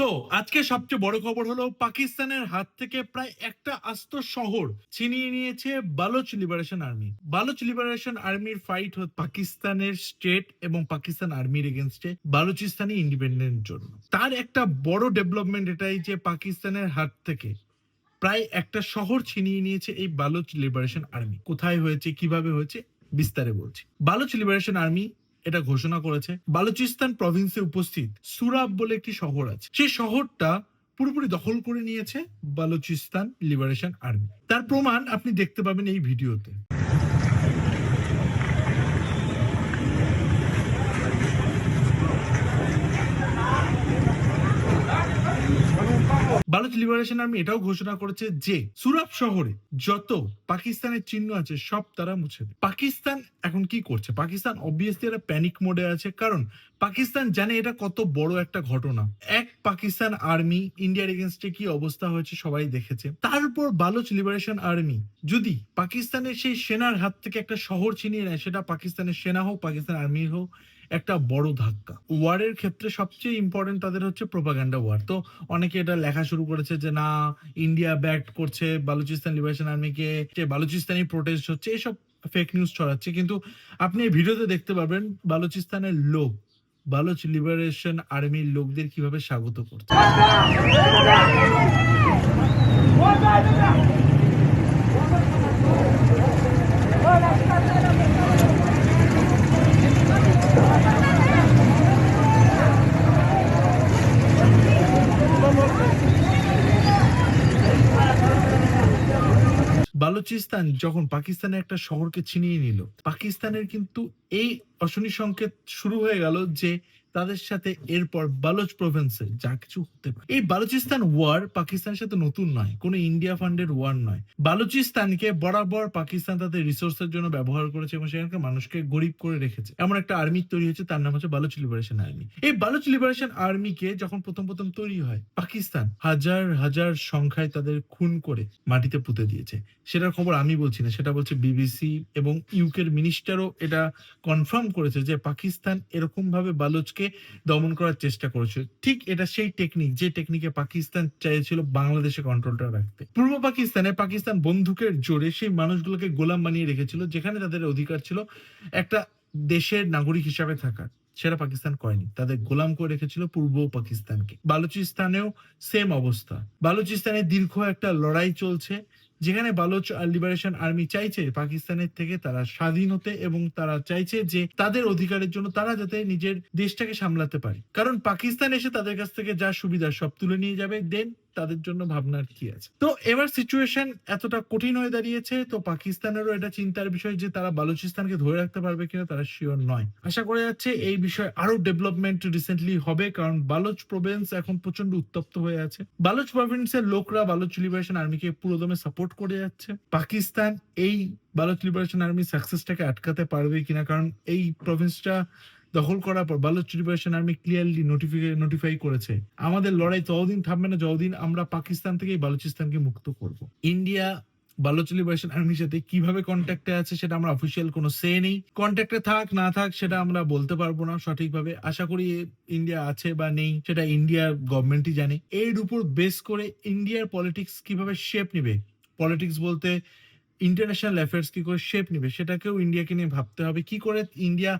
তো আজকে সবচেয়ে বড় খবর হলো পাকিস্তানের হাত থেকে প্রায় একটা আস্ত শহর ছিনিয়ে নিয়েছে Baloch liberation army. Baloch liberation আর্মির ফাইট পাকিস্তানের স্টেট এবং পাকিস্তান আর্মির এগেনস্টে বালুচিস্তানি ইন্ডিপেন্ডেন্ট জন্য। তার একটা বড় ডেভেলপমেন্ট এটাই যে পাকিস্তানের হাত থেকে প্রায় একটা শহর ছিনিয়ে নিয়েছে এই বালোচ লিবারেশন আর্মি। কোথায় হয়েছে, কিভাবে হয়েছে, বিস্তারে বলছি। বালোচ লিবারেশন আর্মি এটা ঘোষণা করেছে বালুচিস্তান প্রভিন্সে উপস্থিত সুরাব বলে একটি শহর আছে, সেই শহরটা পুরোপুরি দখল করে নিয়েছে বালুচিস্তান লিবারেশন আর্মি। তার প্রমাণ আপনি দেখতে পাবেন এই ভিডিওতে। বালুচ লিবারেশন আর্মি এটাও ঘোষণা করেছে যে সুরাব শহরে যত পাকিস্তানের চিহ্ন আছে সব তারা মুছে দেবে। পাকিস্তান এখন কি করছে? পাকিস্তান অবভিয়াসলি একটা প্যানিক মোডে আছে, কারণ পাকিস্তান জানে এটা কত বড় একটা ঘটনা। এক পাকিস্তান আর্মি ইন্ডিয়ার এগেনস্টে কি অবস্থা হয়েছে সবাই দেখেছে। তারপর বালুচ লিবারেশন আর্মি যদি পাকিস্তানের সেই সেনার হাত থেকে একটা শহর ছিনিয়ে নেয়, সেটা পাকিস্তানের সেনা হোক, পাকিস্তান আর্মি হোক, একটা বড় ধাক্কা। ওয়ারের ক্ষেত্রে সবচেয়ে ইম্পর্টেন্ট তাদের হচ্ছে প্রোপাগান্ডা ওয়ার। তো অনেকে এটা লেখা শুরু করেছে যে না, ইন্ডিয়া ব্যাক করছে বালুচিস্তান লিবারেশন আর্মিকে, যে বালুচিস্তানি প্রোটেস্ট হচ্ছে, এসব ফেক নিউজ ছড়াচ্ছে। কিন্তু আপনি এই ভিডিওতে দেখতে পাবেন বালুচিস্তানের লোক বালুচ লিবারেশন আর্মির লোকদের কিভাবে স্বাগত করছে। বালুচিস্তান যখন পাকিস্তানের একটা শহরকে ছিনিয়ে নিল, পাকিস্তানের কিন্তু এই অশনি সংকেত শুরু হয়ে গেল যে তাদের সাথে এরপর বালুচ প্রভিন্সে যা কিছু হতে পারে। এই বালুচিস্তান ওয়ার পাকিস্তানের সাথে নতুন নয়, কোনো ইন্ডিয়া ফান্ডের ওয়ার নয়। বালুচিস্তানকে বরাবর পাকিস্তান তাদের রিসোর্সের জন্য ব্যবহার করেছে এবং সেখানকার মানুষকে গরিব করে রেখেছে। এমন একটা আর্মি তৈরি হয়েছে, তার নাম হচ্ছে বালুচ লিবারেশন আর্মি। এই বালুচ লিবারেশন আর্মিকে যখন প্রথম প্রথম তৈরি হয়, পাকিস্তান হাজার হাজার সংখ্যায় তাদের খুন করে মাটিতে পুঁতে দিয়েছে। সেটার খবর আমি বলছি না, সেটা বলছে বিবিসি, এবং ইউকের মিনিস্টারও এটা কনফার্ম করেছে যে পাকিস্তান এরকম ভাবে বালুচকে দমন করার চেষ্টা করেছে। ঠিক এটা সেই টেকনিক যে টেকনিকে পাকিস্তান চাইছিল বাংলাদেশে কন্ট্রোলটা রাখতে। পূর্ব পাকিস্তানে পাকিস্তান বন্দুকের জোরে সেই মানুষগুলোকে গোলাম বানিয়ে রেখেছিল, যেখানে তাদের অধিকার ছিল একটা দেশের নাগরিক হিসাবে থাকার। সেটা পাকিস্তান করেনি, তাদের গোলাম করে রেখেছিল পূর্ব পাকিস্তানকে। বালুচিস্তানেও সেম অবস্থা। বালুচিস্তানে দীর্ঘ একটা লড়াই চলছে, যেখানে বালুচ লিবারেশন আর্মি চাইছে পাকিস্তানের থেকে তারা স্বাধীন হতে, এবং তারা চাইছে যে তাদের অধিকারের জন্য তারা যাতে নিজের দেশটাকে সামলাতে পারে। কারণ পাকিস্তান এসে তাদের কাছ থেকে যা সুবিধা সব তুলে নিয়ে যাবে, দেন তাদের জন্য ভাবনার কি আছে। তো এবার সিচুয়েশন এতটা কঠিন হয়ে দাঁড়িয়েছে, তো পাকিস্তানেরও এটা চিন্তার বিষয় যে তারা বালুচিস্তানকে ধরে রাখতে পারবে কিনা তারা শিওর নয়। আশা করা যাচ্ছে এই বিষয়ে আরো ডেভেলপমেন্ট রিসেন্টলি হবে, কারণ বালুচ প্রভিন্স এখন প্রচন্ড উত্তপ্ত হয়ে আছে। বালুচ প্রভিন্সের লোকরা বালুচ লিবারেশন আর্মিকে পুরোদমে সাপোর্ট করে যাচ্ছে। পাকিস্তান এই বালুচ লিবারেশন আর্মি সাকসেসটাকে আটকাতে পারবে কিনা, কারণ এই প্রভিন্সটা দখল করার পর Baloch liberation army clearly notify করেছে আমাদের লড়াই ততদিন থামবে না যতদিন আমরা পাকিস্তান থেকে বালুচিস্তানকে মুক্ত করব। ইন্ডিয়া বালুচ লিবারেশন আর্মির সাথে কিভাবে কন্ট্যাক্টে আছে সেটা আমরা অফিসিয়াল কোনো সে নেই। কন্ট্যাক্টে থাক না থাক সেটা আমরা বলতে পারবো না সঠিকভাবে। আশা করি ইন্ডিয়া আছে বা নেই সেটা ইন্ডিয়ার গভর্নমেন্টই জানে। এর উপর বেস করে ইন্ডিয়ার পলিটিক্স কিভাবে শেপ নিবে, পলিটিক্স বলতে ইন্টারন্যাশনাল অ্যাফেয়ার্স কি করে শেপ নিবে, সেটাকেও ইন্ডিয়াকে নিয়ে ভাবতে হবে। কি করে ইন্ডিয়া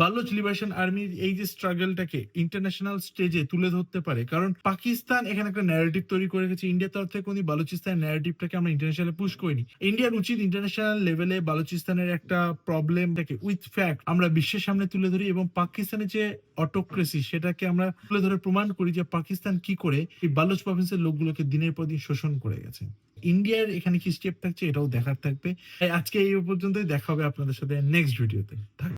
বালুচ লিবারেশন আর্মির এই যে স্ট্রাগলটাকে ইন্টারন্যাশনাল স্টেজে তুলে ধরতে পারে। কারণ পাকিস্তান এখানে একটা ন্যারেটিভ তৈরি করে রেখেছে, ইন্ডিয়ার তরফ থেকে কোনো বালুচিস্তানের ন্যারেটিভটাকে আমরা ইন্টারন্যাশনালে পুশ করিনি। ইন্ডিয়ার উচিত ইন্টারন্যাশনাল লেভেলে বালুচিস্তানের একটা প্রবলেমটাকে উইথ ফ্যাক্ট আমরা বিশ্বের সামনে তুলে ধরি, এবং পাকিস্তানের যে অটোক্রেসি সেটাকে আমরা তুলে ধরে প্রমাণ করি যে পাকিস্তান কি করে এই বালুচ প্রভিন্সের লোকগুলোকে দিনের পর দিন শোষণ করে গেছে। ইন্ডিয়ার এখানে কি স্টেপ থাকছে এটাও দেখার থাকবে। আজকে এই পর্যন্তই, দেখা হবে আপনাদের সাথে নেক্সট ভিডিওতে।